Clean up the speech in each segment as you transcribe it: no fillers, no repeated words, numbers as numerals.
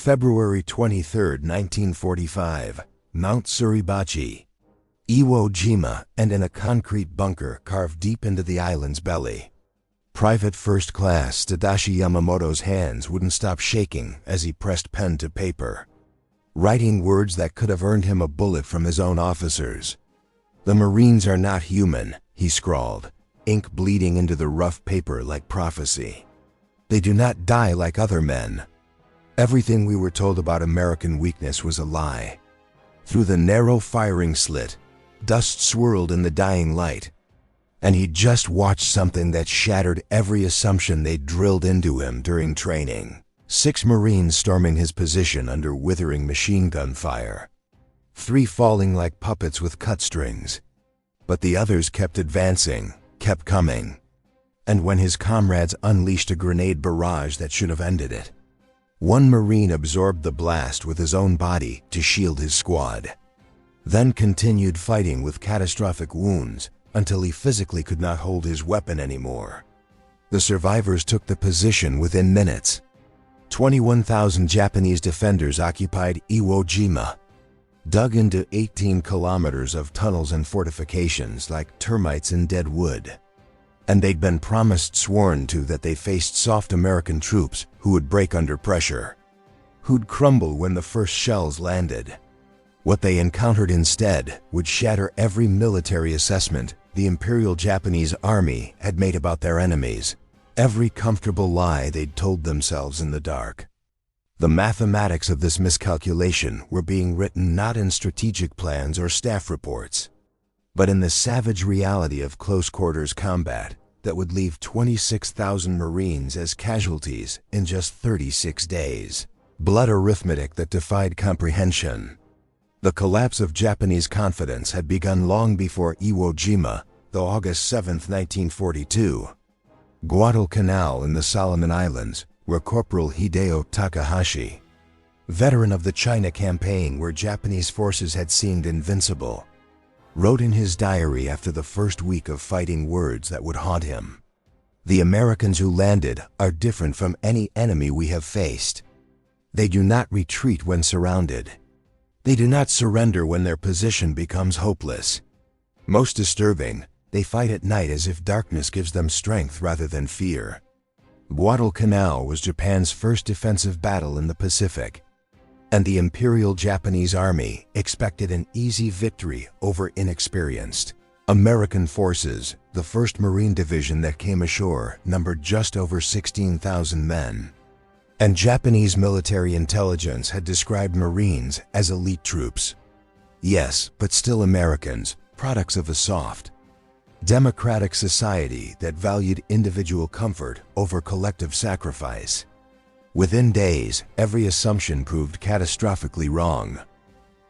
February 23, 1945, Mount Suribachi, Iwo Jima, and in a concrete bunker carved deep into the island's belly. Private First Class Tadashi Yamamoto's hands wouldn't stop shaking as he pressed pen to paper, writing words that could have earned him a bullet from his own officers. "The Marines are not human," he scrawled, ink bleeding into the rough paper like prophecy. "They do not die like other men." Everything we were told about American weakness was a lie. Through the narrow firing slit, dust swirled in the dying light, and he'd just watched something that shattered every assumption they'd drilled into him during training. 6 Marines storming his position under withering machine gun fire, 3 falling like puppets with cut strings. But the others kept advancing, kept coming. And when his comrades unleashed a grenade barrage that should have ended it, one Marine absorbed the blast with his own body to shield his squad, then continued fighting with catastrophic wounds until he physically could not hold his weapon anymore. The survivors took the position within minutes. 21,000 Japanese defenders occupied Iwo Jima, dug into 18 kilometers of tunnels and fortifications like termites in dead wood. And they'd been sworn to that they faced soft American troops who would break under pressure, who'd crumble when the first shells landed. What they encountered instead would shatter every military assessment the Imperial Japanese Army had made about their enemies, every comfortable lie they'd told themselves in the dark. The mathematics of this miscalculation were being written not in strategic plans or staff reports, but in the savage reality of close-quarters combat that would leave 26,000 Marines as casualties in just 36 days. Blood arithmetic that defied comprehension. The collapse of Japanese confidence had begun long before Iwo Jima, though August 7, 1942. Guadalcanal in the Solomon Islands, where Corporal Hideo Takahashi, veteran of the China campaign where Japanese forces had seemed invincible, wrote in his diary after the first week of fighting words that would haunt him. "The Americans who landed are different from any enemy we have faced. They do not retreat when surrounded. They do not surrender when their position becomes hopeless. Most disturbing, they fight at night as if darkness gives them strength rather than fear." Guadalcanal was Japan's first defensive battle in the Pacific, and the Imperial Japanese Army expected an easy victory over inexperienced American forces. The 1st Marine Division that came ashore numbered just over 16,000 men, and Japanese military intelligence had described Marines as elite troops. Yes, but still Americans, products of a soft, democratic society that valued individual comfort over collective sacrifice. Within days, every assumption proved catastrophically wrong.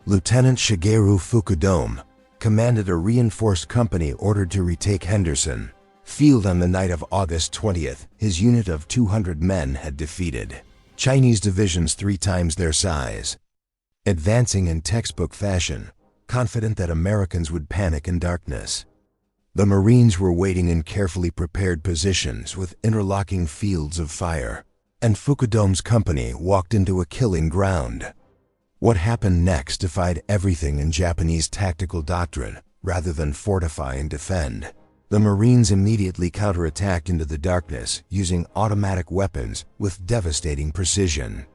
Lieutenant Shigeru Fukudome commanded a reinforced company ordered to retake Henderson Field on the night of August 20th. His unit of 200 men had defeated Chinese divisions 3 times their size, advancing in textbook fashion, confident that Americans would panic in darkness. The Marines were waiting in carefully prepared positions with interlocking fields of fire, and Fukudome's company walked into a killing ground. What happened next defied everything in Japanese tactical doctrine. Rather than fortify and defend, the Marines immediately counterattacked into the darkness using automatic weapons with devastating precision.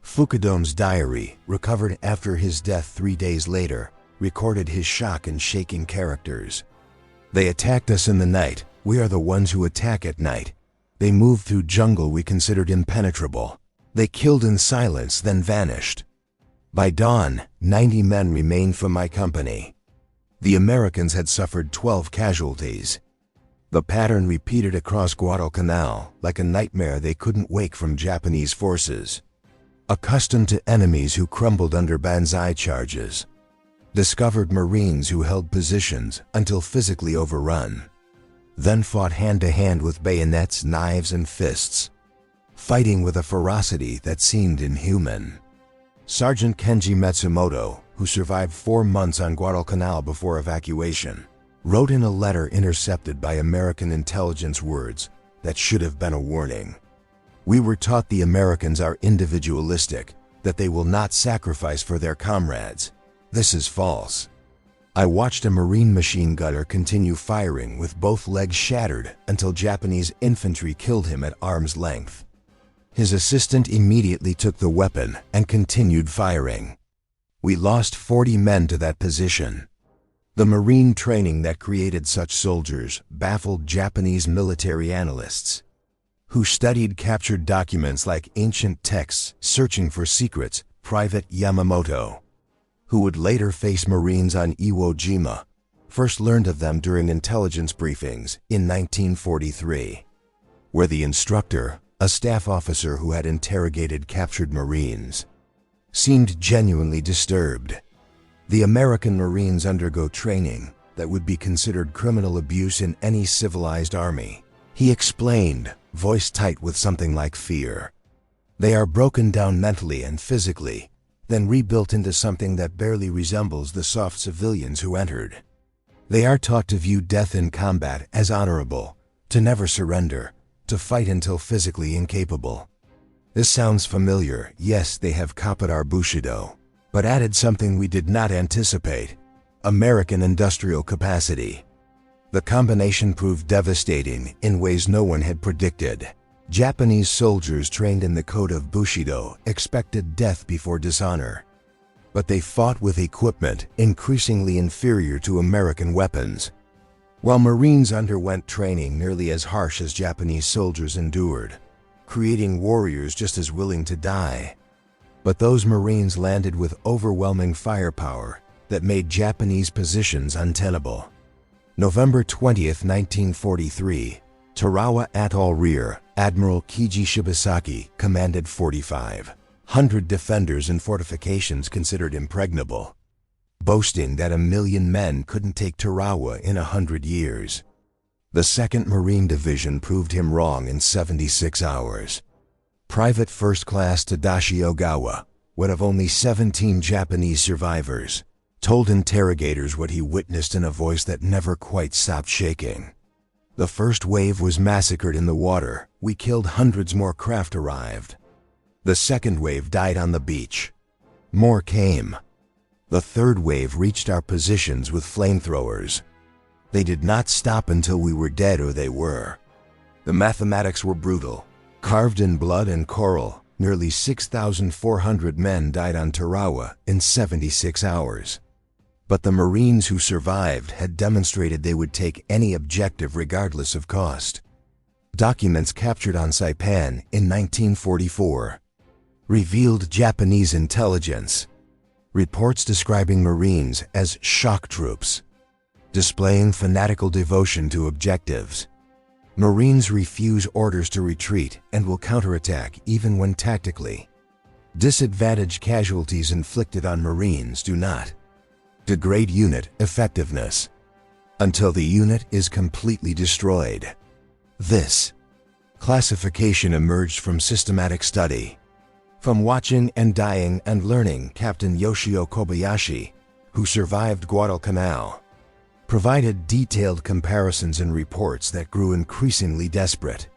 Fukudome's diary, recovered after his death 3 days later, recorded his shock in shaking characters. "They attacked us in the night. We are the ones who attack at night. They moved through jungle we considered impenetrable. They killed in silence, then vanished. By dawn, 90 men remained from my company. The Americans had suffered 12 casualties." The pattern repeated across Guadalcanal like a nightmare they couldn't wake from Japanese forces. Accustomed to enemies who crumbled under banzai charges, discovered Marines who held positions until physically overrun, then fought hand-to-hand with bayonets, knives, and fists, fighting with a ferocity that seemed inhuman. Sergeant Kenji Matsumoto, who survived 4 months on Guadalcanal before evacuation, wrote in a letter intercepted by American intelligence words that should have been a warning. "We were taught the Americans are individualistic, that they will not sacrifice for their comrades. This is false. I watched a Marine machine gunner continue firing with both legs shattered until Japanese infantry killed him at arm's length. His assistant immediately took the weapon and continued firing. We lost 40 men to that position. The Marine training that created such soldiers baffled Japanese military analysts, who studied captured documents like ancient texts searching for secrets. Private Yamamoto, who would later face Marines on Iwo Jima, first learned of them during intelligence briefings in 1943, where the instructor, a staff officer who had interrogated captured Marines, seemed genuinely disturbed. The American Marines undergo training that would be considered criminal abuse in any civilized army. He explained, voice tight with something like fear. They are broken down mentally and physically, then rebuilt into something that barely resembles the soft civilians who entered. They are taught to view death in combat as honorable, to never surrender, to fight until physically incapable. This sounds familiar. Yes, they have copied our Bushido, but added something we did not anticipate: American industrial capacity. The combination proved devastating in ways no one had predicted. Japanese soldiers trained in the code of Bushido expected death before dishonor, but they fought with equipment increasingly inferior to American weapons, while Marines underwent training nearly as harsh as Japanese soldiers endured, creating warriors just as willing to die. But those Marines landed with overwhelming firepower that made Japanese positions untenable. November 20th, 1943, Tarawa Atoll Rear Admiral Kiji Shibasaki commanded 4,500 defenders in fortifications considered impregnable, boasting that 1,000,000 men couldn't take Tarawa in 100 years. The 2nd Marine Division proved him wrong in 76 hours. Private First Class Tadashi Ogawa, one of only 17 Japanese survivors, told interrogators what he witnessed in a voice that never quite stopped shaking. The first wave was massacred in the water. We killed hundreds more. Craft arrived. The second wave died on the beach. More came. The third wave reached our positions with flamethrowers. They did not stop until we were dead, or they were. The mathematics were brutal. Carved in blood and coral, nearly 6,400 men died on Tarawa in 76 hours. But the Marines who survived had demonstrated they would take any objective regardless of cost. Documents captured on Saipan in 1944 revealed Japanese intelligence. Reports describing Marines as shock troops, displaying fanatical devotion to objectives. Marines refuse orders to retreat and will counterattack even when tactically disadvantaged. Casualties inflicted on Marines do not degrade unit effectiveness until the unit is completely destroyed. This classification emerged from systematic study, from watching and dying and learning. Captain Yoshio Kobayashi, who survived Guadalcanal, provided detailed comparisons and reports that grew increasingly desperate.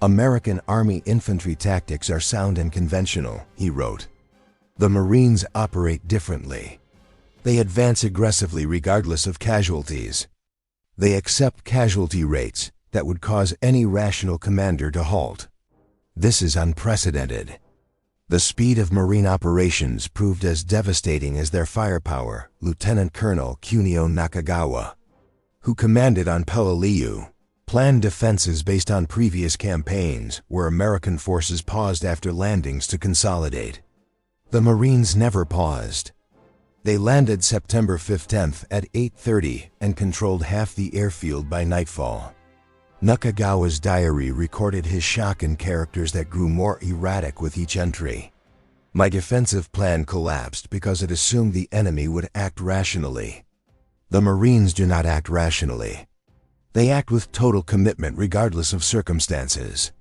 American Army infantry tactics are sound and conventional, he wrote. The Marines operate differently. They advance aggressively regardless of casualties. They accept casualty rates that would cause any rational commander to halt. This is unprecedented. The speed of Marine operations proved as devastating as their firepower. Lieutenant Colonel Kunio Nakagawa, who commanded on Peleliu, planned defenses based on previous campaigns where American forces paused after landings to consolidate. The Marines never paused. They landed September 15th at 8:30 and controlled half the airfield by nightfall. Nakagawa's diary recorded his shock in characters that grew more erratic with each entry. My defensive plan collapsed because it assumed the enemy would act rationally. The Marines do not act rationally. They act with total commitment regardless of circumstances.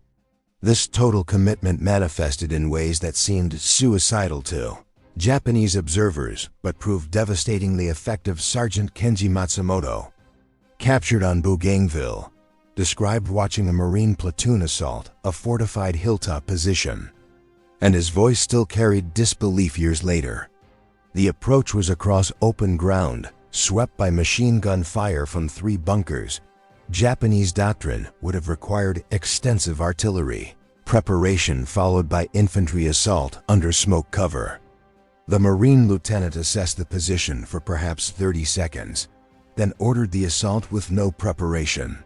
This total commitment manifested in ways that seemed suicidal to Japanese observers, but proved devastatingly effective. Sergeant Kenji Matsumoto, captured on Bougainville, described watching a Marine platoon assault a fortified hilltop position. and his voice still carried disbelief years later. The approach was across open ground, swept by machine gun fire from 3 bunkers. Japanese doctrine would have required extensive artillery preparation followed by infantry assault under smoke cover. The Marine lieutenant assessed the position for perhaps 30 seconds, then ordered the assault with no preparation.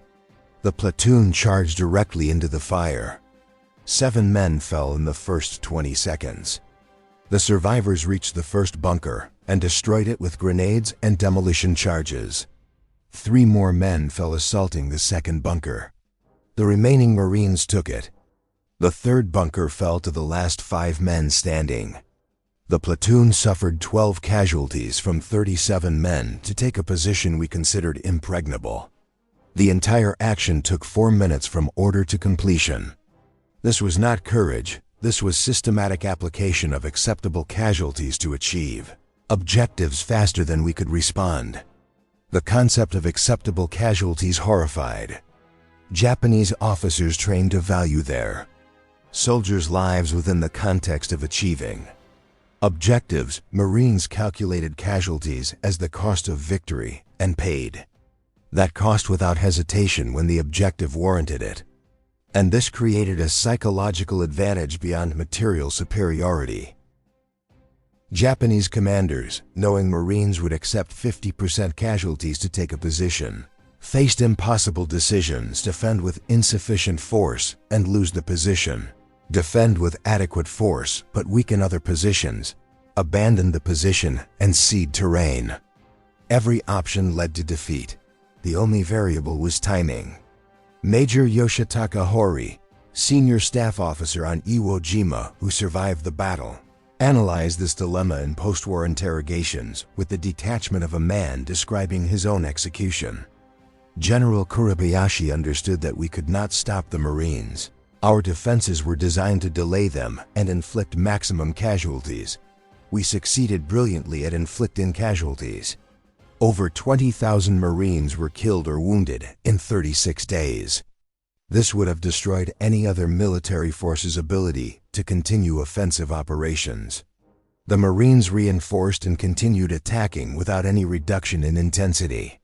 The platoon charged directly into the fire. 7 men fell in the first 20 seconds. The survivors reached the first bunker and destroyed it with grenades and demolition charges. 3 more men fell assaulting the second bunker. The remaining Marines took it. The third bunker fell to the last 5 men standing. The platoon suffered 12 casualties from 37 men to take a position we considered impregnable. The entire action took 4 minutes from order to completion. This was not courage, this was systematic application of acceptable casualties to achieve objectives faster than we could respond. The concept of acceptable casualties horrified Japanese officers trained to value their soldiers' lives within the context of achieving objectives. Marines calculated casualties as the cost of victory and paid that cost without hesitation when the objective warranted it. And this created a psychological advantage beyond material superiority. Japanese commanders, knowing Marines would accept 50% casualties to take a position, faced impossible decisions: defend with insufficient force and lose the position, defend with adequate force but weaken other positions, abandon the position and cede terrain. Every option led to defeat. The only variable was timing. Major Yoshitaka Hori, senior staff officer on Iwo Jima who survived the battle, analyzed this dilemma in post-war interrogations with the detachment of a man describing his own execution. General Kuribayashi understood that we could not stop the Marines. Our defenses were designed to delay them and inflict maximum casualties. We succeeded brilliantly at inflicting casualties. Over 20,000 Marines were killed or wounded in 36 days. This would have destroyed any other military force's ability to continue offensive operations. The Marines reinforced and continued attacking without any reduction in intensity.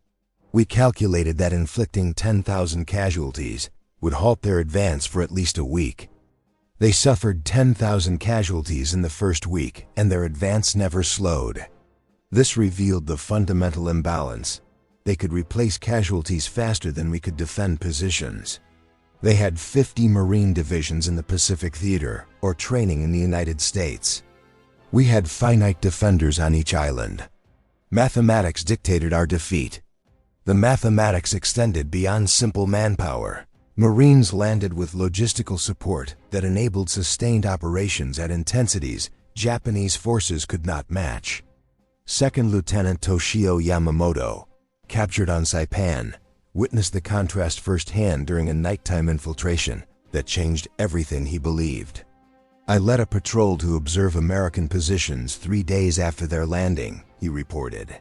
We calculated that inflicting 10,000 casualties would halt their advance for at least a week. They suffered 10,000 casualties in the first week, and their advance never slowed. This revealed the fundamental imbalance. They could replace casualties faster than we could defend positions. They had 50 Marine divisions in the Pacific Theater or training in the United States. We had finite defenders on each island. Mathematics dictated our defeat. The mathematics extended beyond simple manpower. Marines landed with logistical support that enabled sustained operations at intensities Japanese forces could not match. Second Lieutenant Toshio Yamamoto, captured on Saipan, witnessed the contrast firsthand during a nighttime infiltration that changed everything he believed. "I led a patrol to observe American positions 3 days after their landing," he reported.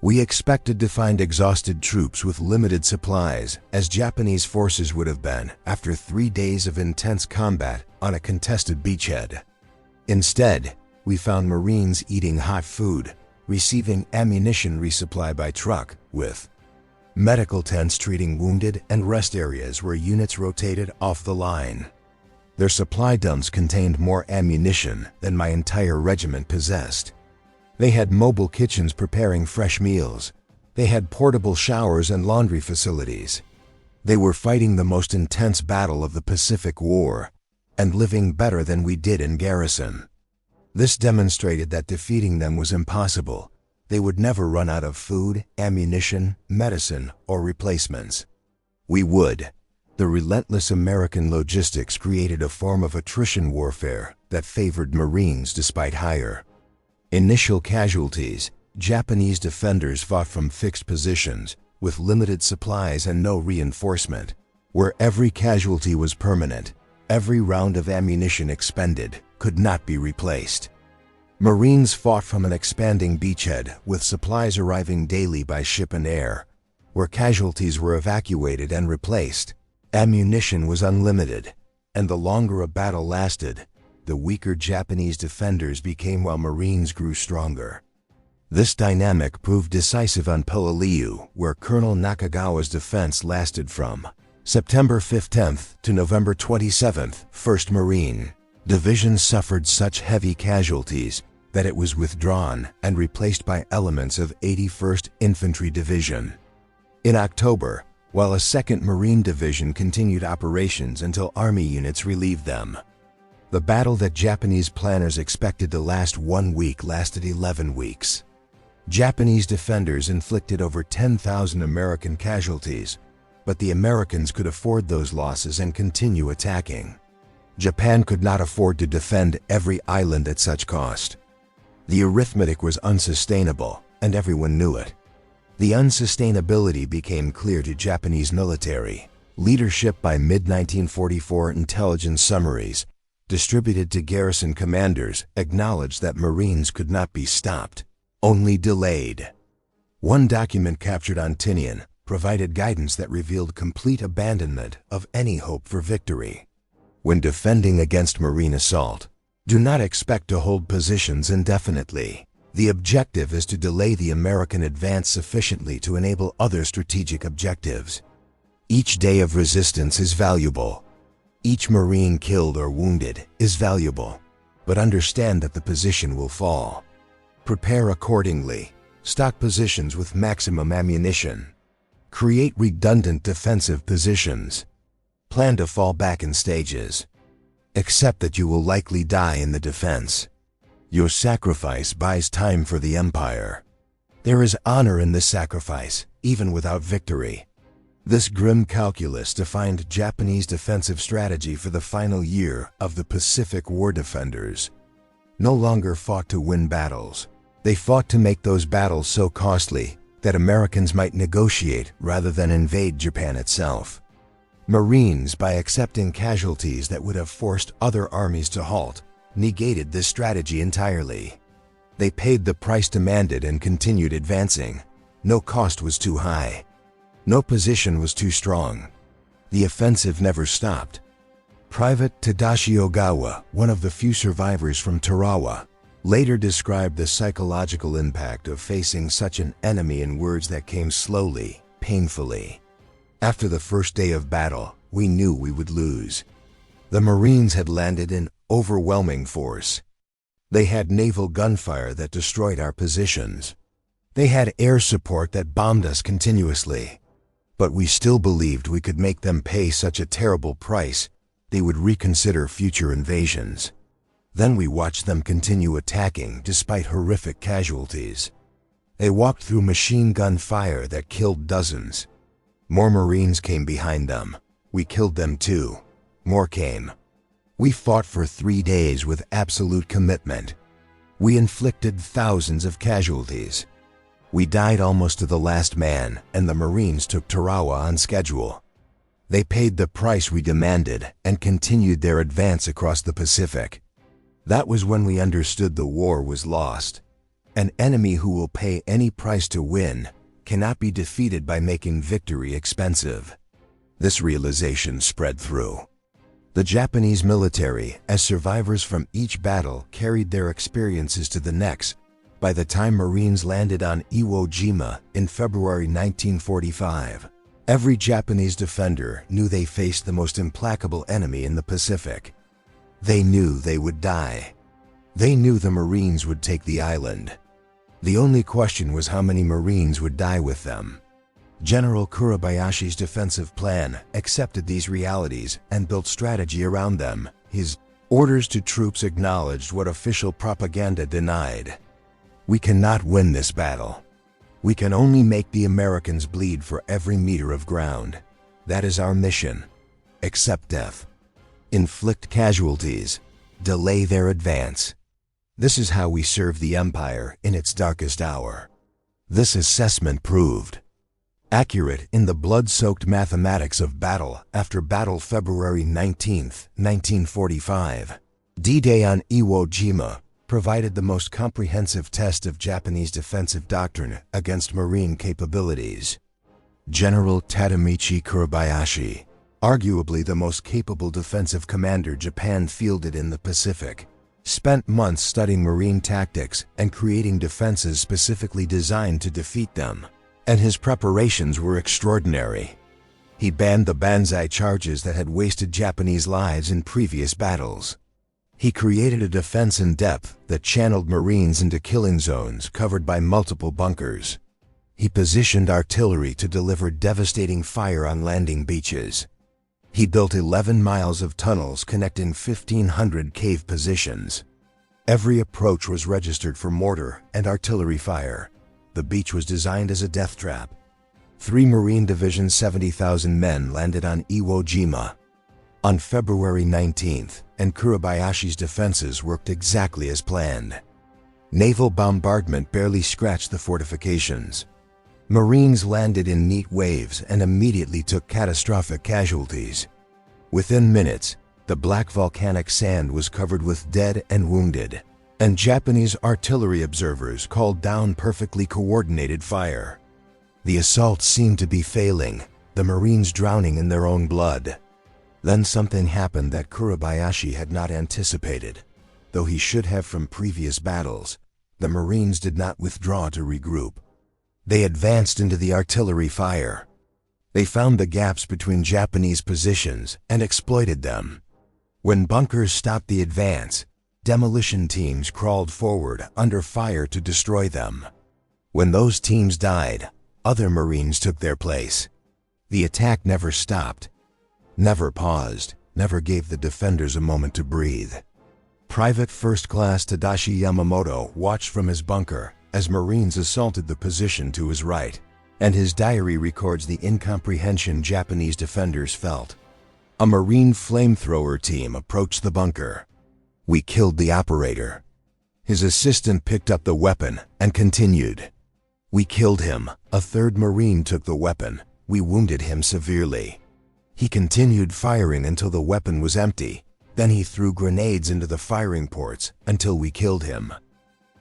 "We expected to find exhausted troops with limited supplies, as Japanese forces would have been after 3 days of intense combat on a contested beachhead. Instead, we found Marines eating hot food, receiving ammunition resupply by truck, with medical tents treating wounded and rest areas where units rotated off the line. Their supply dumps contained more ammunition than my entire regiment possessed. They had mobile kitchens preparing fresh meals. They had portable showers and laundry facilities. They were fighting the most intense battle of the Pacific War and living better than we did in garrison. This demonstrated that defeating them was impossible. They would never run out of food, ammunition, medicine, or replacements. We would." The relentless American logistics created a form of attrition warfare that favored Marines despite higher initial casualties. Japanese defenders fought from fixed positions with limited supplies and no reinforcement, where every casualty was permanent. Every round of ammunition expended could not be replaced. Marines fought from an expanding beachhead with supplies arriving daily by ship and air, where casualties were evacuated and replaced. Ammunition was unlimited, and the longer a battle lasted, the weaker Japanese defenders became while Marines grew stronger. This dynamic proved decisive on Peleliu, where Colonel Nakagawa's defense lasted from September 15th to November 27th. 1st Marine Division suffered such heavy casualties that it was withdrawn and replaced by elements of 81st Infantry Division. In October, while a 2nd Marine Division continued operations until Army units relieved them. The battle that Japanese planners expected to last 1 week lasted 11 weeks. Japanese defenders inflicted over 10,000 American casualties, but the Americans could afford those losses and continue attacking. Japan could not afford to defend every island at such cost. The arithmetic was unsustainable, and everyone knew it. The unsustainability became clear to Japanese military leadership by mid-1944. Intelligence summaries distributed to garrison commanders acknowledged that Marines could not be stopped, only delayed. One document captured on Tinian provided guidance that revealed complete abandonment of any hope for victory. When defending against Marine assault, do not expect to hold positions indefinitely. The objective is to delay the American advance sufficiently to enable other strategic objectives. Each day of resistance is valuable. Each Marine killed or wounded is valuable, but understand that the position will fall. Prepare accordingly. Stock positions with maximum ammunition. Create redundant defensive positions. Plan to fall back in stages. Accept that you will likely die in the defense. Your sacrifice buys time for the Empire. There is honor in this sacrifice, even without victory. This grim calculus defined Japanese defensive strategy for the final year of the Pacific War. Defenders no longer fought to win battles. They fought to make those battles so costly that Americans might negotiate rather than invade Japan itself. Marines, by accepting casualties that would have forced other armies to halt, negated this strategy entirely. They paid the price demanded and continued advancing. No cost was too high. No position was too strong. The offensive never stopped. Private Tadashi Ogawa, one of the few survivors from Tarawa, later described the psychological impact of facing such an enemy in words that came slowly, painfully. After the first day of battle, we knew we would lose. The Marines had landed in overwhelming force. They had naval gunfire that destroyed our positions. They had air support that bombed us continuously. But we still believed we could make them pay such a terrible price, they would reconsider future invasions. Then we watched them continue attacking despite horrific casualties. They walked through machine gun fire that killed dozens. More Marines came behind them. We killed them too. More came. We fought for 3 days with absolute commitment. We inflicted thousands of casualties. We died almost to the last man, and the Marines took Tarawa on schedule. They paid the price we demanded and continued their advance across the Pacific. That was when we understood the war was lost. An enemy who will pay any price to win cannot be defeated by making victory expensive. This realization spread through the Japanese military as survivors from each battle carried their experiences to the next. By the time Marines landed on Iwo Jima in February 1945, every Japanese defender knew they faced the most implacable enemy in the Pacific. They knew they would die. They knew the Marines would take the island. The only question was how many Marines would die with them. General Kurabayashi's defensive plan accepted these realities and built strategy around them. His orders to troops acknowledged what official propaganda denied. We cannot win this battle. We can only make the Americans bleed for every meter of ground. That is our mission. Accept death. Inflict casualties. Delay their advance. This is how we serve the Empire in its darkest hour. This assessment proved accurate in the blood-soaked mathematics of battle after battle. February 19, 1945. D-Day on Iwo Jima provided the most comprehensive test of Japanese defensive doctrine against Marine capabilities. General Tadamichi Kurabayashi arguably the most capable defensive commander Japan fielded in the Pacific, spent months studying marine tactics and creating defenses specifically designed to defeat them. And his preparations were extraordinary. He banned the banzai charges that had wasted Japanese lives in previous battles. He created a defense in depth that channeled Marines into killing zones covered by multiple bunkers. He positioned artillery to deliver devastating fire on landing beaches. He built 11 miles of tunnels connecting 1,500 cave positions. Every approach was registered for mortar and artillery fire. The beach was designed as a death trap. 3 Marine Division's 70,000 men landed on Iwo Jima on February 19th, and Kuribayashi's defenses worked exactly as planned. Naval bombardment barely scratched the fortifications. Marines landed in neat waves and immediately took catastrophic casualties. Within minutes, the black volcanic sand was covered with dead and wounded, and Japanese artillery observers called down perfectly coordinated fire. The assault seemed to be failing, the Marines drowning in their own blood. Then something happened that Kuribayashi had not anticipated. Though he should have from previous battles, the Marines did not withdraw to regroup. They advanced into the artillery fire. They found the gaps between Japanese positions and exploited them. When bunkers stopped the advance, demolition teams crawled forward under fire to destroy them. When those teams died, other Marines took their place. The attack never stopped, never paused, never gave the defenders a moment to breathe. Private First Class Tadashi Yamamoto watched from his bunker as Marines assaulted the position to his right, and his diary records the incomprehension Japanese defenders felt. A Marine flamethrower team approached the bunker. "We killed the operator." His assistant picked up the weapon and continued. "We killed him. A third Marine took the weapon. We wounded him severely." He continued firing until the weapon was empty. Then he threw grenades into the firing ports until we killed him.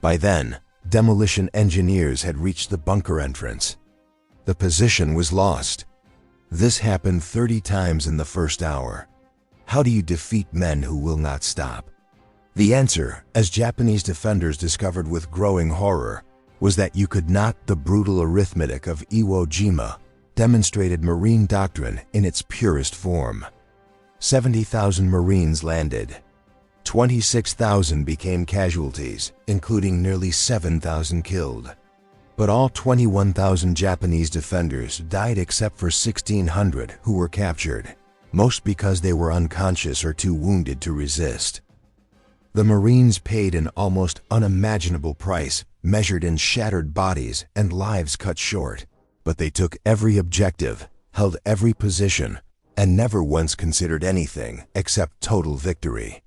By then, demolition engineers had reached the bunker entrance. The position was lost. This happened 30 times in the first hour. How do you defeat men who will not stop? The answer, as Japanese defenders discovered with growing horror, was that you could not. The brutal arithmetic of Iwo Jima demonstrated Marine doctrine in its purest form. 70,000 Marines landed. 26,000 became casualties, including nearly 7,000 killed. But all 21,000 Japanese defenders died except for 1,600 who were captured, most because they were unconscious or too wounded to resist. The Marines paid an almost unimaginable price, measured in shattered bodies and lives cut short. But they took every objective, held every position, and never once considered anything except total victory.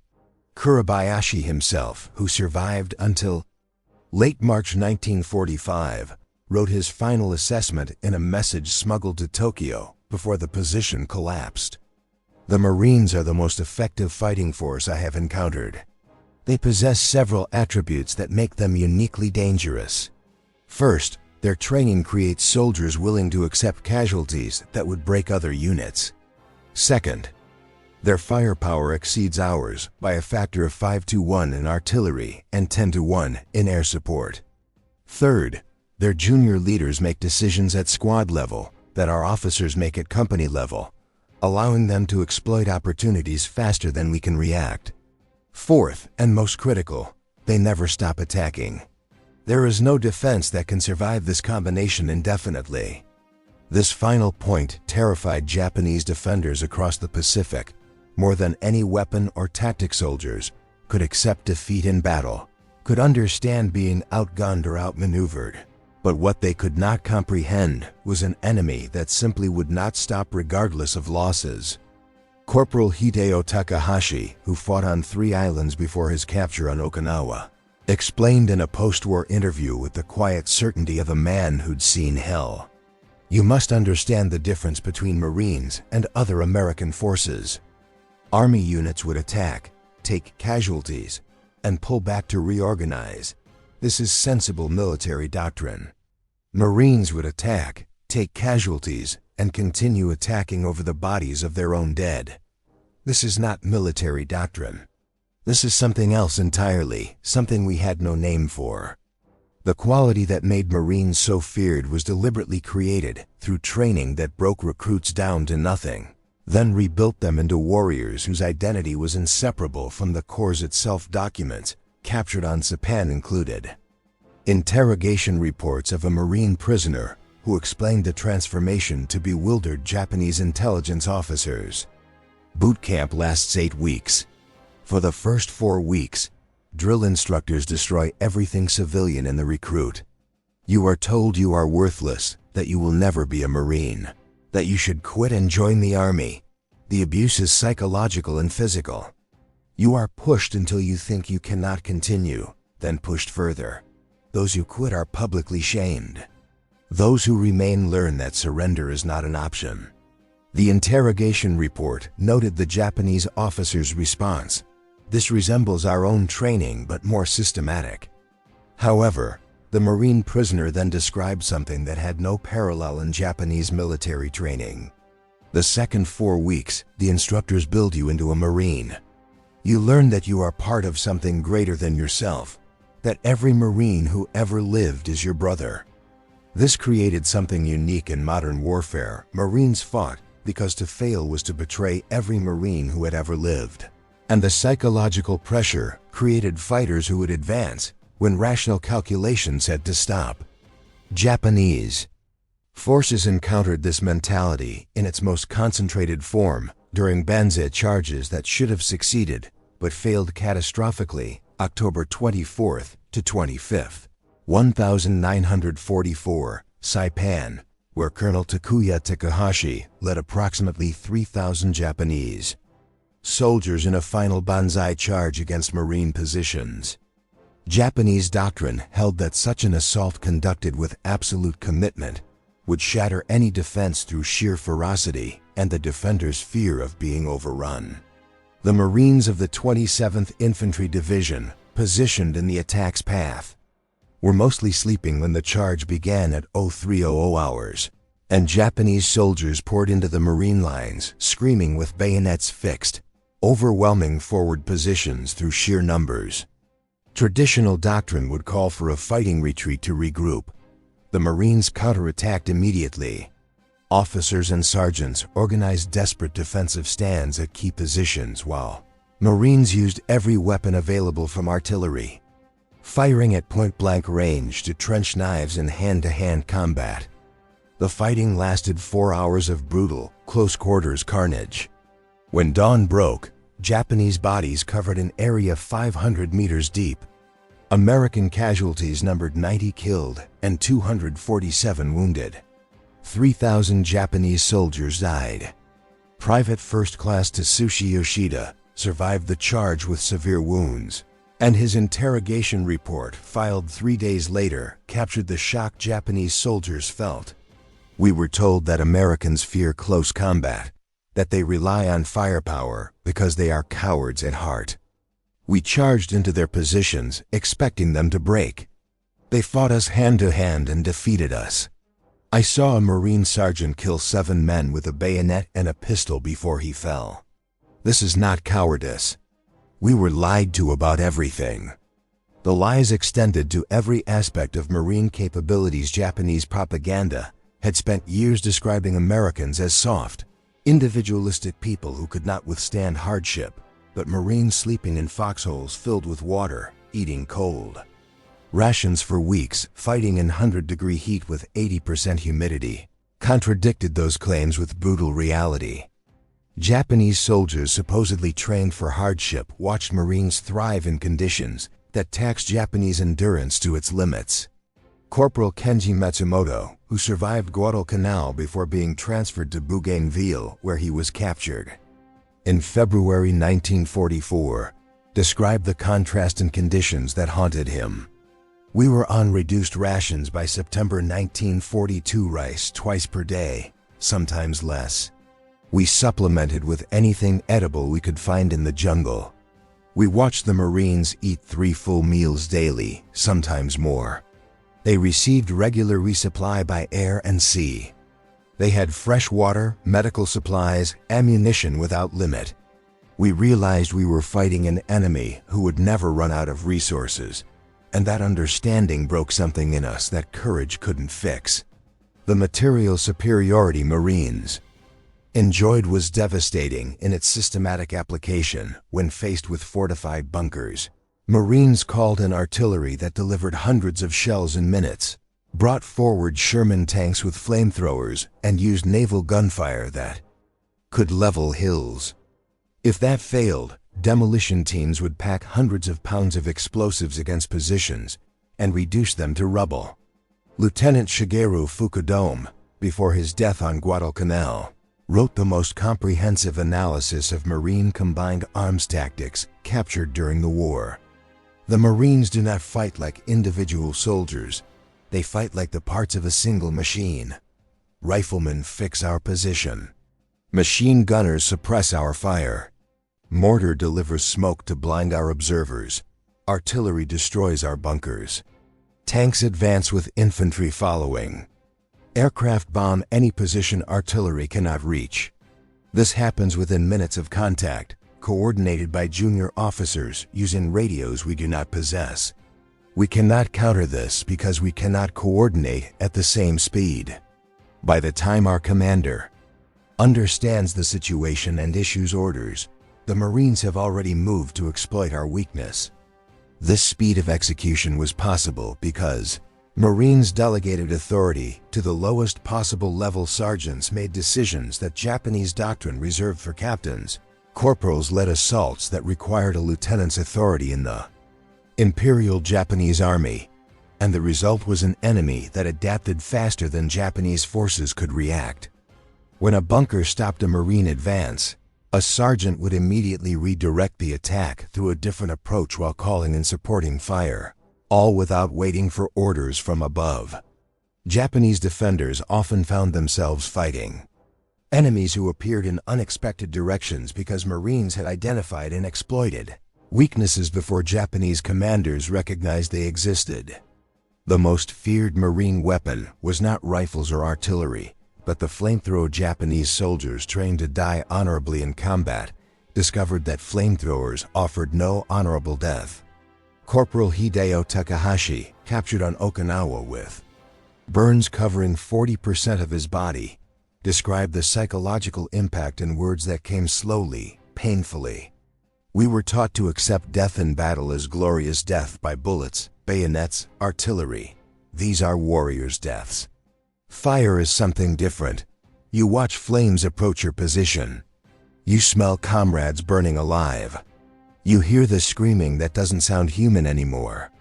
Kuribayashi himself, who survived until late March 1945, wrote his final assessment in a message smuggled to Tokyo before the position collapsed. "The Marines are the most effective fighting force I have encountered. They possess several attributes that make them uniquely dangerous. First, their training creates soldiers willing to accept casualties that would break other units. Second, their firepower exceeds ours by a factor of 5-1 in artillery and 10-1 in air support. Third, their junior leaders make decisions at squad level that our officers make at company level, allowing them to exploit opportunities faster than we can react. Fourth, and most critical, they never stop attacking. There is no defense that can survive this combination indefinitely." This final point terrified Japanese defenders across the Pacific more than any weapon or tactic. Soldiers could accept defeat in battle, could understand being outgunned or outmaneuvered. But what they could not comprehend was an enemy that simply would not stop regardless of losses. Corporal Hideo Takahashi, who fought on 3 islands before his capture on Okinawa, explained in a post-war interview with the quiet certainty of a man who'd seen hell. "You must understand the difference between Marines and other American forces. Army units would attack, take casualties, and pull back to reorganize. This is sensible military doctrine. Marines would attack, take casualties, and continue attacking over the bodies of their own dead. This is not military doctrine. This is something else entirely, something we had no name for. The quality that made Marines so feared was deliberately created through training that broke recruits down to nothing, then rebuilt them into warriors whose identity was inseparable from the Corps' itself. Documents, captured on Saipan, included interrogation reports of a Marine prisoner who explained the transformation to bewildered Japanese intelligence officers. Boot camp lasts 8 weeks. For the first 4 weeks, drill instructors destroy everything civilian in the recruit. You are told you are worthless, that you will never be a Marine, that you should quit and join the Army. The abuse is psychological and physical. You are pushed until you think you cannot continue, then pushed further. Those who quit are publicly shamed. Those who remain learn that surrender is not an option. The interrogation report noted the Japanese officer's response. This resembles our own training but more systematic. However, the Marine prisoner then described something that had no parallel in Japanese military training. The second 4 weeks, the instructors build you into a Marine. You learn that you are part of something greater than yourself, that every Marine who ever lived is your brother. This created something unique in modern warfare. Marines fought because to fail was to betray every Marine who had ever lived. And the psychological pressure created fighters who would advance when rational calculations had to stop. Japanese forces encountered this mentality in its most concentrated form during Banzai charges that should have succeeded but failed catastrophically. October 24th to 25th, 1944, Saipan, where Colonel Takuya Takahashi led approximately 3,000 Japanese soldiers in a final banzai charge against Marine positions. Japanese doctrine held that such an assault conducted with absolute commitment would shatter any defense through sheer ferocity and the defender's fear of being overrun. The Marines of the 27th Infantry Division, positioned in the attack's path, were mostly sleeping when the charge began at 0300 hours, and Japanese soldiers poured into the Marine lines, screaming with bayonets fixed, overwhelming forward positions through sheer numbers. Traditional doctrine would call for a fighting retreat to regroup. The Marines counterattacked immediately. Officers and sergeants organized desperate defensive stands at key positions while Marines used every weapon available from artillery, firing at point-blank range to trench knives in hand-to-hand combat. The fighting lasted 4 hours of brutal, close-quarters carnage. When dawn broke, Japanese bodies covered an area 500 meters deep. American casualties numbered 90 killed and 247 wounded. 3,000 Japanese soldiers died. Private First Class Tsushi Yoshida survived the charge with severe wounds, and his interrogation report, filed 3 days later, captured the shock Japanese soldiers felt. We were told that Americans fear close combat, that they rely on firepower because they are cowards at heart. We charged into their positions, expecting them to break. They fought us hand to hand and defeated us. I saw a Marine sergeant kill 7 men with a bayonet and a pistol before he fell. This is not cowardice. We were lied to about everything. The lies extended to every aspect of Marine capabilities. Japanese propaganda had spent years describing Americans as soft, individualistic people who could not withstand hardship, but Marines sleeping in foxholes filled with water, eating cold rations for weeks, fighting in 100-degree heat with 80% humidity, contradicted those claims with brutal reality. Japanese soldiers supposedly trained for hardship watched Marines thrive in conditions that taxed Japanese endurance to its limits. Corporal Kenji Matsumoto, who survived Guadalcanal before being transferred to Bougainville, where he was captured in February 1944, described the contrast in conditions that haunted him. We were on reduced rations by September 1942, rice twice per day, sometimes less. We supplemented with anything edible we could find in the jungle. We watched the Marines eat 3 full meals daily, sometimes more. They received regular resupply by air and sea. They had fresh water, medical supplies, ammunition without limit. We realized we were fighting an enemy who would never run out of resources, and that understanding broke something in us that courage couldn't fix. The material superiority Marines enjoyed was devastating in its systematic application when faced with fortified bunkers. Marines called in artillery that delivered hundreds of shells in minutes, brought forward Sherman tanks with flamethrowers, and used naval gunfire that could level hills. If that failed, demolition teams would pack hundreds of pounds of explosives against positions and reduce them to rubble. Lieutenant Shigeru Fukudome, before his death on Guadalcanal, wrote the most comprehensive analysis of Marine combined arms tactics captured during the war. The Marines do not fight like individual soldiers. They fight like the parts of a single machine. Riflemen fix our position. Machine gunners suppress our fire. Mortar delivers smoke to blind our observers. Artillery destroys our bunkers. Tanks advance with infantry following. Aircraft bomb any position artillery cannot reach. This happens within minutes of contact, coordinated by junior officers using radios we do not possess. We cannot counter this because we cannot coordinate at the same speed. By the time our commander understands the situation and issues orders, the Marines have already moved to exploit our weakness. This speed of execution was possible because Marines delegated authority to the lowest possible level. Sergeants made decisions that Japanese doctrine reserved for captains. Corporals led assaults that required a lieutenant's authority in the Imperial Japanese Army, and the result was an enemy that adapted faster than Japanese forces could react. When a bunker stopped a Marine advance, a sergeant would immediately redirect the attack through a different approach while calling in supporting fire, all without waiting for orders from above. Japanese defenders often found themselves fighting enemies who appeared in unexpected directions because Marines had identified and exploited weaknesses before Japanese commanders recognized they existed. The most feared Marine weapon was not rifles or artillery, but the flamethrower. Japanese soldiers trained to die honorably in combat discovered that flamethrowers offered no honorable death. Corporal Hideo Takahashi, captured on Okinawa with burns covering 40% of his body, described the psychological impact in words that came slowly, painfully. We were taught to accept death in battle as glorious death by bullets, bayonets, artillery. These are warriors' deaths. Fire is something different. You watch flames approach your position. You smell comrades burning alive. You hear the screaming that doesn't sound human anymore.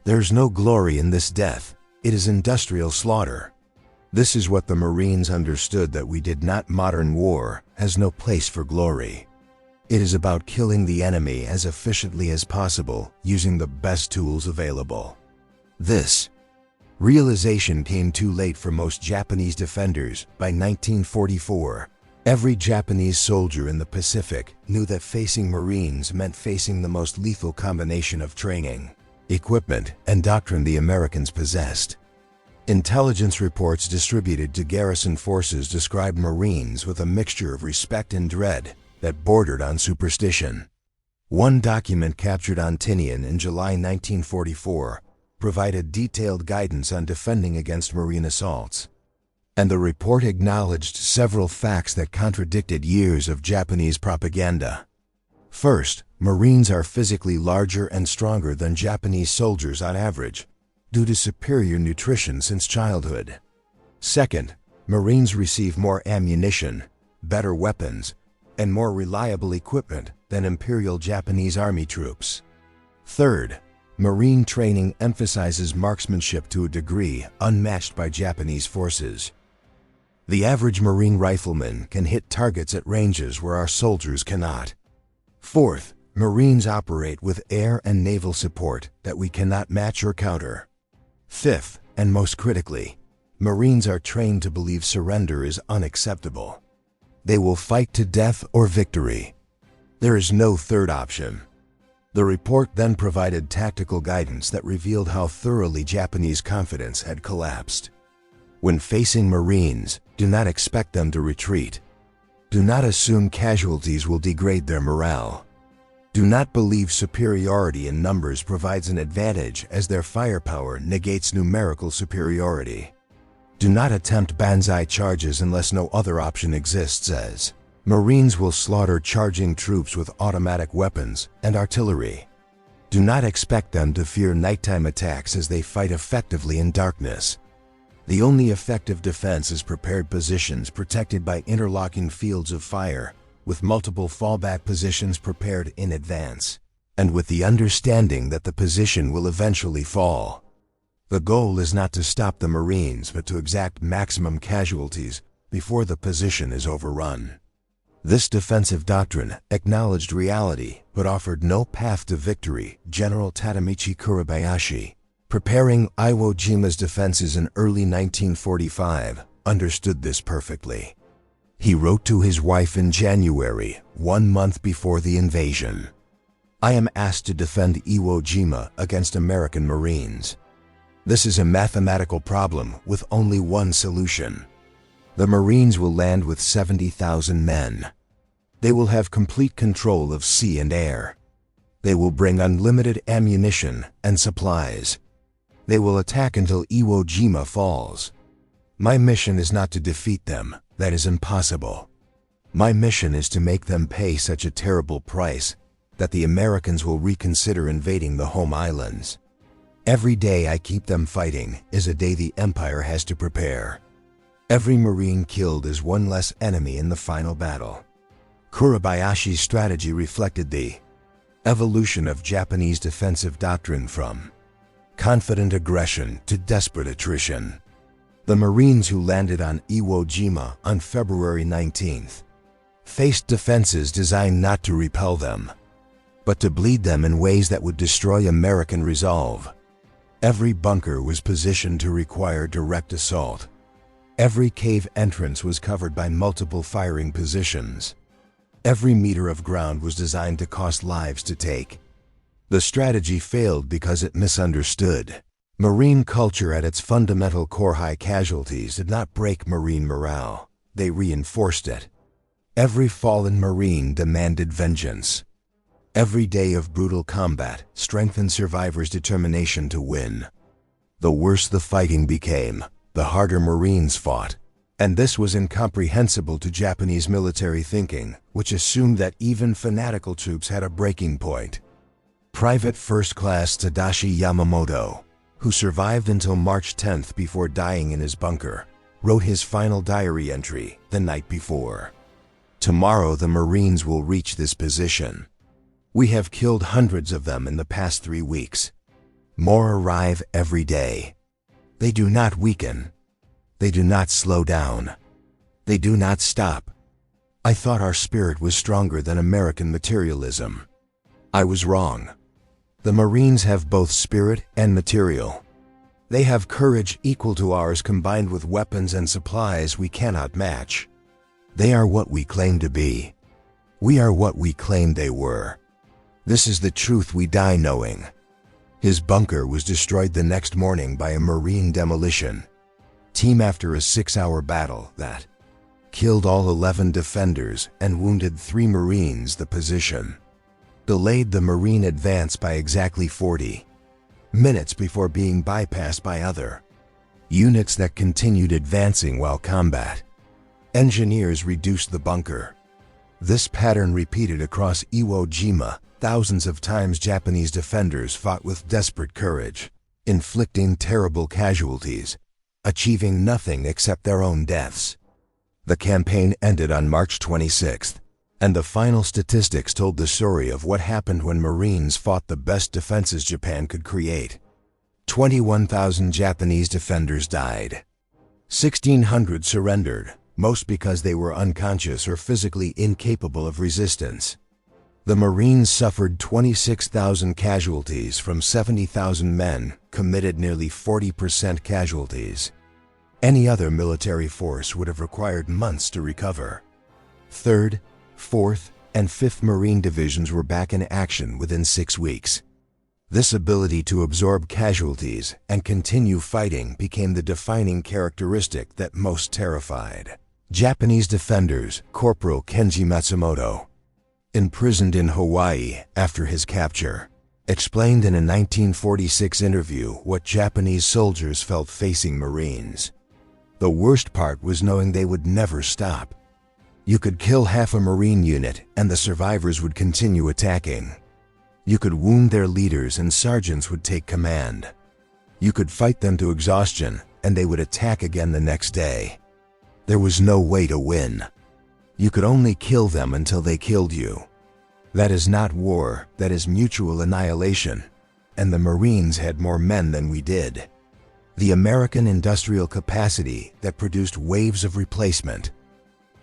There's no glory in this death. It is industrial slaughter. This is what the Marines understood, that we did not. Modern war has no place for glory. It is about killing the enemy as efficiently as possible using the best tools available. This realization came too late for most Japanese defenders. By 1944, every Japanese soldier in the Pacific knew that facing Marines meant facing the most lethal combination of training, equipment, and doctrine the Americans possessed. Intelligence reports distributed to garrison forces described Marines with a mixture of respect and dread that bordered on superstition. One document captured on Tinian in July 1944 provided detailed guidance on defending against Marine assaults, and the report acknowledged several facts that contradicted years of Japanese propaganda. First, Marines are physically larger and stronger than Japanese soldiers on average, due to superior nutrition since childhood. Second, Marines receive more ammunition, better weapons, and more reliable equipment than Imperial Japanese Army troops. Third, Marine training emphasizes marksmanship to a degree unmatched by Japanese forces. The average Marine rifleman can hit targets at ranges where our soldiers cannot. Fourth, Marines operate with air and naval support that we cannot match or counter. Fifth, and most critically, Marines are trained to believe surrender is unacceptable. They will fight to death or victory. There is no third option. The report then provided tactical guidance that revealed how thoroughly Japanese confidence had collapsed. When facing Marines, do not expect them to retreat. Do not assume casualties will degrade their morale. Do not believe superiority in numbers provides an advantage, as their firepower negates numerical superiority. Do not attempt banzai charges unless no other option exists, as Marines will slaughter charging troops with automatic weapons and artillery. Do not expect them to fear nighttime attacks, as they fight effectively in darkness. The only effective defense is prepared positions protected by interlocking fields of fire, with multiple fallback positions prepared in advance, and with the understanding that the position will eventually fall. The goal is not to stop the Marines, but to exact maximum casualties before the position is overrun. This defensive doctrine acknowledged reality but offered no path to victory. General Tadamichi Kurabayashi, preparing Iwo Jima's defenses in early 1945, understood this perfectly. He wrote to his wife in January, 1 month before the invasion, "I am asked to defend Iwo Jima against American Marines. This is a mathematical problem with only one solution. The Marines will land with 70,000 men. They will have complete control of sea and air. They will bring unlimited ammunition and supplies. They will attack until Iwo Jima falls. My mission is not to defeat them. That is impossible. My mission is to make them pay such a terrible price that the Americans will reconsider invading the home islands. Every day I keep them fighting is a day the Empire has to prepare. Every Marine killed is one less enemy in the final battle." Kurabayashi's strategy reflected the evolution of Japanese defensive doctrine from confident aggression to desperate attrition. The Marines who landed on Iwo Jima on February 19th faced defenses designed not to repel them, but to bleed them in ways that would destroy American resolve. Every bunker was positioned to require direct assault. Every cave entrance was covered by multiple firing positions. Every meter of ground was designed to cost lives to take. The strategy failed because it misunderstood Marine culture at its fundamental core. High casualties did not break Marine morale, they reinforced it. Every fallen Marine demanded vengeance. Every day of brutal combat strengthened survivors' determination to win. The worse the fighting became, the harder Marines fought, and this was incomprehensible to Japanese military thinking, which assumed that even fanatical troops had a breaking point. Private First Class Tadashi Yamamoto, who survived until March 10th before dying in his bunker, wrote his final diary entry the night before. "Tomorrow the Marines will reach this position. We have killed hundreds of them in the past 3 weeks. More arrive every day. They do not weaken. They do not slow down. They do not stop. I thought our spirit was stronger than American materialism. I was wrong. The Marines have both spirit and material. They have courage equal to ours combined with weapons and supplies we cannot match. They are what we claim to be. We are what we claimed they were. This is the truth we die knowing." His bunker was destroyed the next morning by a Marine demolition team after a 6-hour battle that killed all 11 defenders and wounded 3 Marines. The position delayed the Marine advance by exactly 40 minutes before being bypassed by other units that continued advancing while combat engineers reduced the bunker. This pattern repeated across Iwo Jima. Thousands of times Japanese defenders fought with desperate courage, inflicting terrible casualties, achieving nothing except their own deaths. The campaign ended on March 26th, and the final statistics told the story of what happened when Marines fought the best defenses Japan could create. 21,000 Japanese defenders died. 1,600 surrendered, most because they were unconscious or physically incapable of resistance. The Marines suffered 26,000 casualties from 70,000 men, committed nearly 40% casualties. Any other military force would have required months to recover. 3rd, 4th, and 5th Marine Divisions were back in action within 6 weeks. This ability to absorb casualties and continue fighting became the defining characteristic that most terrified Japanese defenders. Corporal Kenji Matsumoto, imprisoned in Hawaii after his capture, explained in a 1946 interview what Japanese soldiers felt facing Marines. The worst part was knowing they would never stop. You could kill half a Marine unit and the survivors would continue attacking. You could wound their leaders and sergeants would take command. You could fight them to exhaustion and they would attack again the next day. There was no way to win. You could only kill them until they killed you. That is not war, that is mutual annihilation. And the Marines had more men than we did. The American industrial capacity that produced waves of replacement.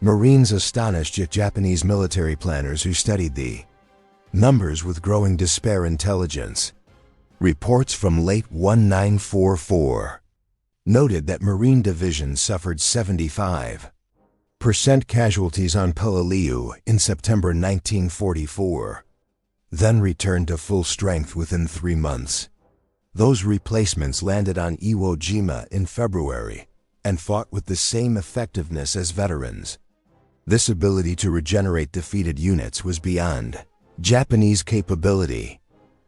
Marines astonished Japanese military planners who studied the numbers with growing despair intelligence. Reports from late 1944 noted that Marine divisions suffered 75% casualties on Peleliu in September 1944, then returned to full strength within 3 months. Those replacements landed on Iwo Jima in February and fought with the same effectiveness as veterans. This ability to regenerate defeated units was beyond Japanese capability.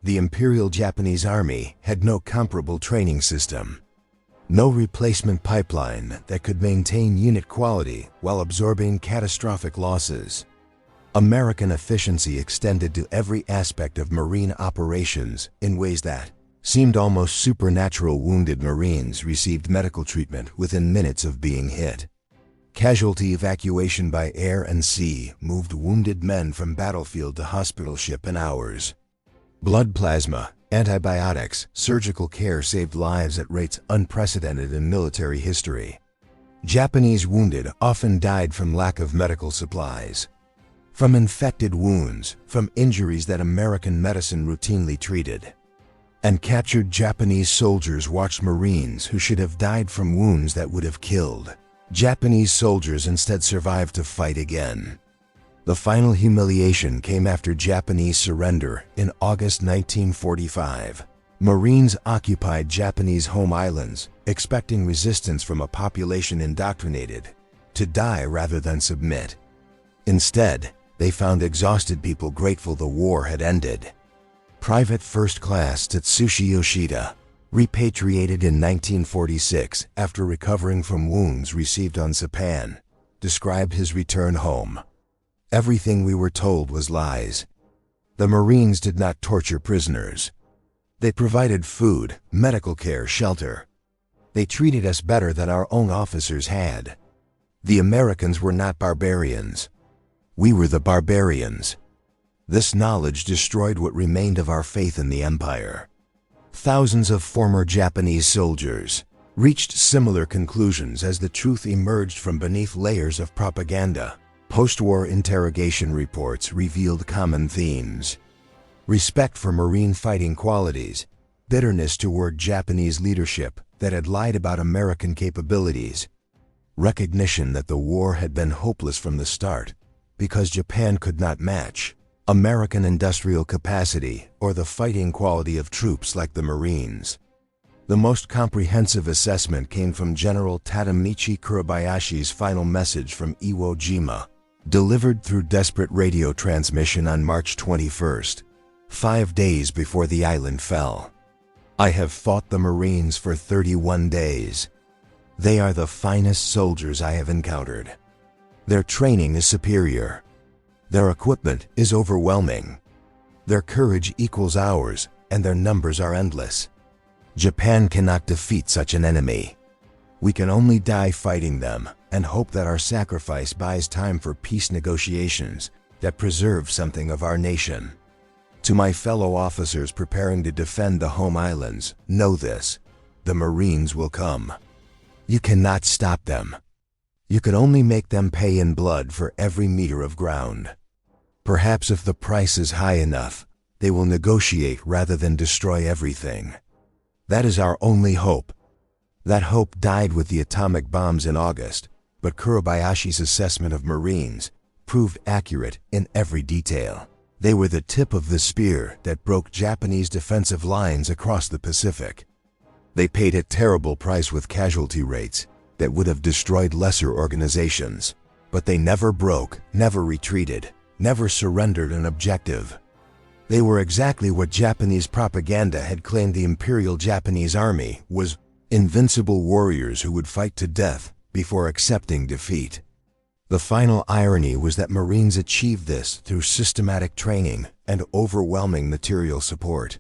The Imperial Japanese Army had no comparable training system, no replacement pipeline that could maintain unit quality while absorbing catastrophic losses. American efficiency extended to every aspect of Marine operations in ways that seemed almost supernatural. Wounded Marines received medical treatment within minutes of being hit. Casualty evacuation by air and sea moved wounded men from battlefield to hospital ship in hours. Blood plasma, antibiotics, surgical care saved lives at rates unprecedented in military history. Japanese wounded often died from lack of medical supplies, from infected wounds, from injuries that American medicine routinely treated. And captured Japanese soldiers watched Marines who should have died from wounds that would have killed. Japanese soldiers instead survived to fight again. The final humiliation came after Japanese surrender in August 1945. Marines occupied Japanese home islands, expecting resistance from a population indoctrinated to die rather than submit. Instead, they found exhausted people grateful the war had ended. Private First Class Tatsushi Yoshida, repatriated in 1946 after recovering from wounds received on Saipan, described his return home. Everything we were told was lies. The Marines did not torture prisoners. They provided food, medical care, shelter. They treated us better than our own officers had. The Americans were not barbarians. We were the barbarians. This knowledge destroyed what remained of our faith in the empire. Thousands of former Japanese soldiers reached similar conclusions as the truth emerged from beneath layers of propaganda. Post-war interrogation reports revealed common themes: respect for Marine fighting qualities, bitterness toward Japanese leadership that had lied about American capabilities, recognition that the war had been hopeless from the start because Japan could not match American industrial capacity or the fighting quality of troops like the Marines. The most comprehensive assessment came from General Tadamichi Kurobayashi's final message from Iwo Jima, delivered through desperate radio transmission on March 21st, 5 days before the island fell. I have fought the Marines for 31 days. They are the finest soldiers I have encountered. Their training is superior. Their equipment is overwhelming. Their courage equals ours, and their numbers are endless. Japan cannot defeat such an enemy. We can only die fighting them and hope that our sacrifice buys time for peace negotiations that preserve something of our nation. To my fellow officers preparing to defend the home islands, know this: the Marines will come. You cannot stop them. You can only make them pay in blood for every meter of ground. Perhaps if the price is high enough, they will negotiate rather than destroy everything. That is our only hope. That hope died with the atomic bombs in August, but Kurobayashi's assessment of Marines proved accurate in every detail. They were the tip of the spear that broke Japanese defensive lines across the Pacific. They paid a terrible price with casualty rates that would have destroyed lesser organizations, but they never broke, never retreated, never surrendered an objective. They were exactly what Japanese propaganda had claimed the Imperial Japanese Army was: invincible warriors who would fight to death before accepting defeat. The final irony was that Marines achieved this through systematic training and overwhelming material support.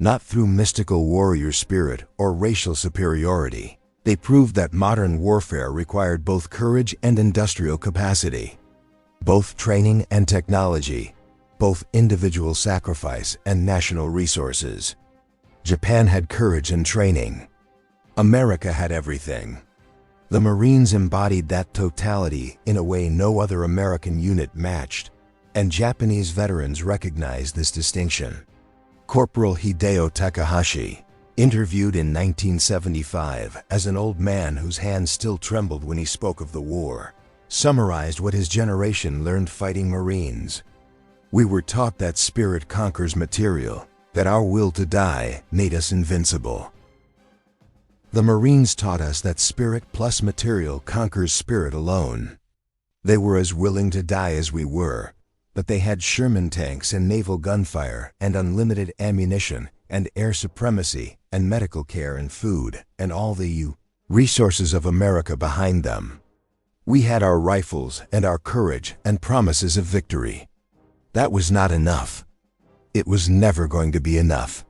Not through mystical warrior spirit or racial superiority. They proved that modern warfare required both courage and industrial capacity, both training and technology, both individual sacrifice and national resources. Japan had courage and training. America had everything. The Marines embodied that totality in a way no other American unit matched, and Japanese veterans recognized this distinction. Corporal Hideo Takahashi, interviewed in 1975 as an old man whose hands still trembled when he spoke of the war, summarized what his generation learned fighting Marines. "We were taught that spirit conquers material, that our will to die made us invincible. The Marines taught us that spirit plus material conquers spirit alone. They were as willing to die as we were, but they had Sherman tanks and naval gunfire and unlimited ammunition and air supremacy and medical care and food and all the resources of America behind them. We had our rifles and our courage and promises of victory. That was not enough. It was never going to be enough."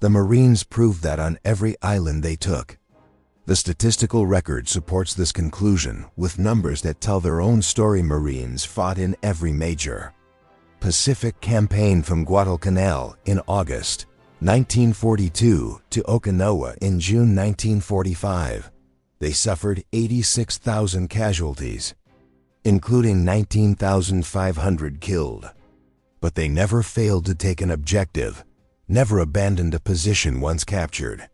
The Marines proved that on every island they took. The statistical record supports this conclusion with numbers that tell their own story. Marines fought in every major Pacific campaign from Guadalcanal in August 1942 to Okinawa in June 1945. They suffered 86,000 casualties, including 19,500 killed. But they never failed to take an objective, never abandoned a position once captured,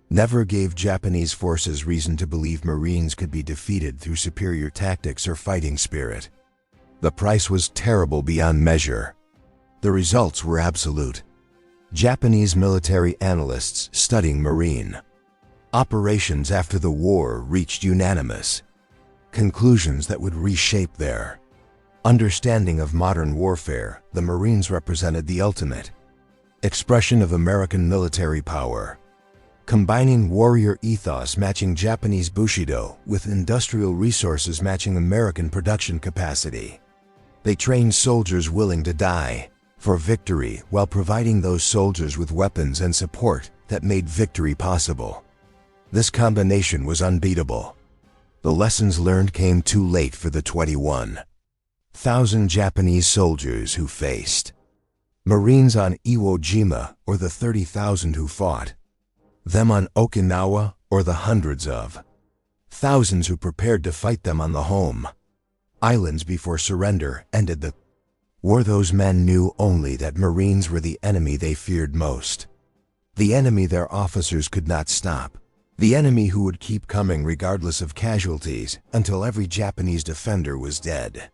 never gave Japanese forces reason to believe Marines could be defeated through superior tactics or fighting spirit. The price was terrible beyond measure. The results were absolute. Japanese military analysts studying Marine operations after the war reached unanimous conclusions that would reshape their understanding of modern warfare. The Marines represented the ultimate expression of American military power, combining warrior ethos matching Japanese Bushido with industrial resources matching American production capacity. They trained soldiers willing to die for victory while providing those soldiers with weapons and support that made victory possible. This combination was unbeatable. The lessons learned came too late for the 21,000 Japanese soldiers who faced Marines on Iwo Jima or the 30,000 who fought them on Okinawa or the hundreds of thousands who prepared to fight them on the home islands before surrender ended the war. Those men knew only that Marines were the enemy they feared most, the enemy their officers could not stop, the enemy who would keep coming regardless of casualties until every Japanese defender was dead.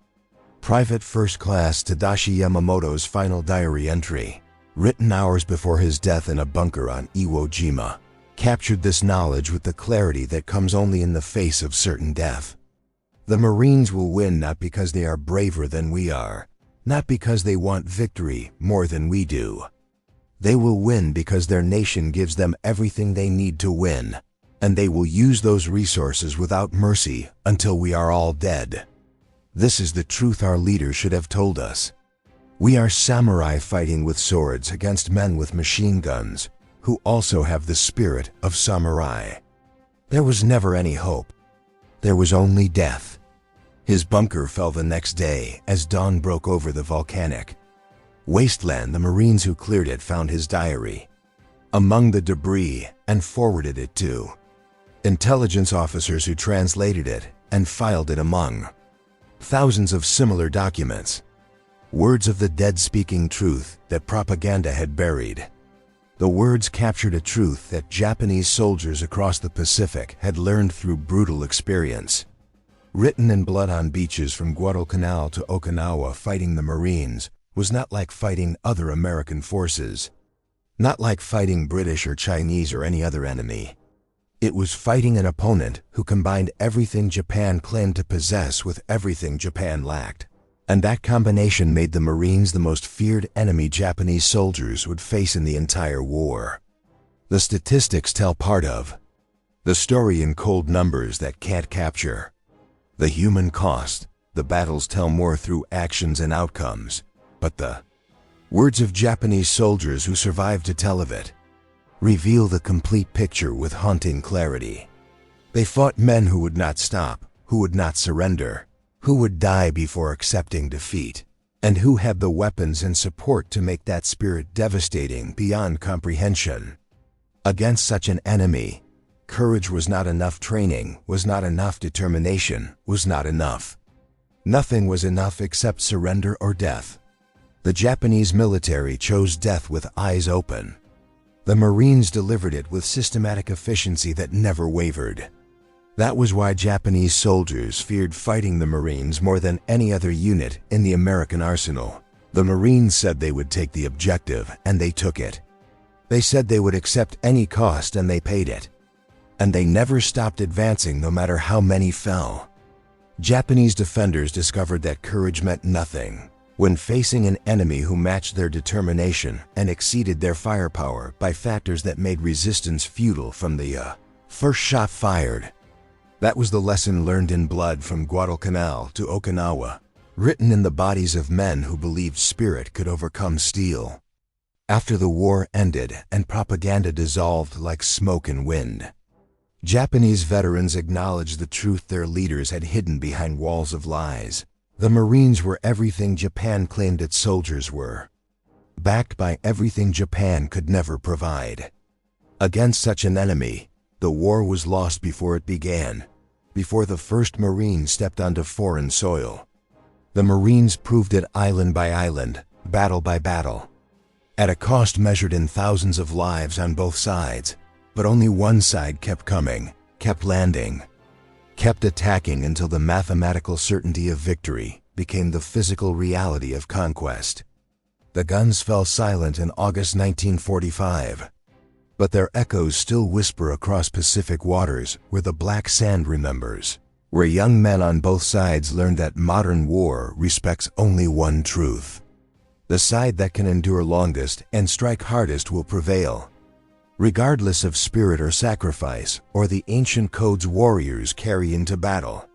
Private First Class Tadashi Yamamoto's final diary entry, written hours before his death in a bunker on Iwo Jima, captured this knowledge with the clarity that comes only in the face of certain death. The Marines will win not because they are braver than we are, not because they want victory more than we do. They will win because their nation gives them everything they need to win, and they will use those resources without mercy until we are all dead. This is the truth our leaders should have told us. We are samurai fighting with swords against men with machine guns, who also have the spirit of samurai. There was never any hope. There was only death. His bunker fell the next day as dawn broke over the volcanic wasteland. The Marines who cleared it found his diary among the debris and forwarded it to intelligence officers who translated it and filed it among thousands of similar documents. Words of the dead speaking truth that propaganda had buried. The words captured a truth that Japanese soldiers across the Pacific had learned through brutal experience. Written in blood on beaches from Guadalcanal to Okinawa fighting the Marines, was not like fighting other American forces, not like fighting British or Chinese or any other enemy. It was fighting an opponent who combined everything Japan claimed to possess with everything Japan lacked. And that combination made the Marines the most feared enemy Japanese soldiers would face in the entire war. The statistics tell part of the story in cold numbers that can't capture the human cost. The battles tell more through actions and outcomes, but the words of Japanese soldiers who survived to tell of it reveal the complete picture with haunting clarity. They fought men who would not stop, who would not surrender, who would die before accepting defeat, and who had the weapons and support to make that spirit devastating beyond comprehension. Against such an enemy, courage was not enough, training was not enough, determination was not enough. Nothing was enough except surrender or death. The Japanese military chose death with eyes open. The Marines delivered it with systematic efficiency that never wavered. That was why Japanese soldiers feared fighting the Marines more than any other unit in the American arsenal. The Marines said they would take the objective, and they took it. They said they would accept any cost, and they paid it. And they never stopped advancing no matter how many fell. Japanese defenders discovered that courage meant nothing when facing an enemy who matched their determination and exceeded their firepower by factors that made resistance futile from the first shot fired. That was the lesson learned in blood from Guadalcanal to Okinawa, written in the bodies of men who believed spirit could overcome steel. After the war ended and propaganda dissolved like smoke and wind, Japanese veterans acknowledged the truth their leaders had hidden behind walls of lies. The Marines were everything Japan claimed its soldiers were, backed by everything Japan could never provide. Against such an enemy, the war was lost before it began, before the first Marine stepped onto foreign soil. The Marines proved it island by island, battle by battle, at a cost measured in thousands of lives on both sides. But only one side kept coming, kept landing, kept attacking until the mathematical certainty of victory became the physical reality of conquest. The guns fell silent in August 1945, but their echoes still whisper across Pacific waters where the black sand remembers, where young men on both sides learned that modern war respects only one truth. The side that can endure longest and strike hardest will prevail, regardless of spirit or sacrifice or the ancient codes warriors carry into battle.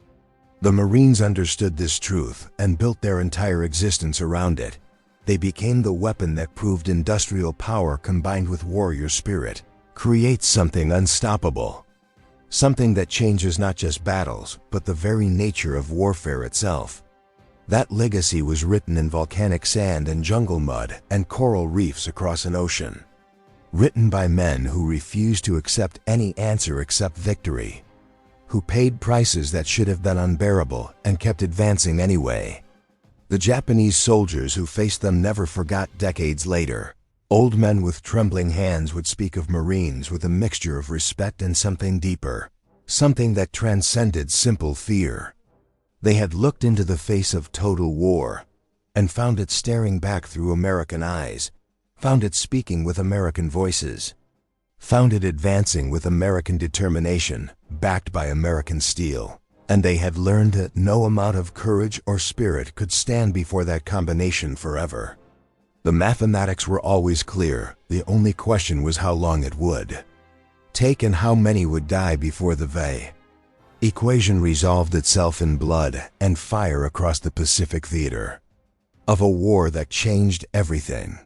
The Marines understood this truth and built their entire existence around it. They became the weapon that proved industrial power combined with warrior spirit creates something unstoppable, something that changes not just battles, but the very nature of warfare itself. That legacy was written in volcanic sand and jungle mud and coral reefs across an ocean. Written by men who refused to accept any answer except victory, who paid prices that should have been unbearable and kept advancing anyway. The Japanese soldiers who faced them never forgot decades later. Old men with trembling hands would speak of Marines with a mixture of respect and something deeper, something that transcended simple fear. They had looked into the face of total war and found it staring back through American eyes, found it speaking with American voices, found it advancing with American determination, backed by American steel. And they had learned that no amount of courage or spirit could stand before that combination forever. The mathematics were always clear. The only question was how long it would take and how many would die before the equation resolved itself in blood and fire across the Pacific theater of a war that changed everything.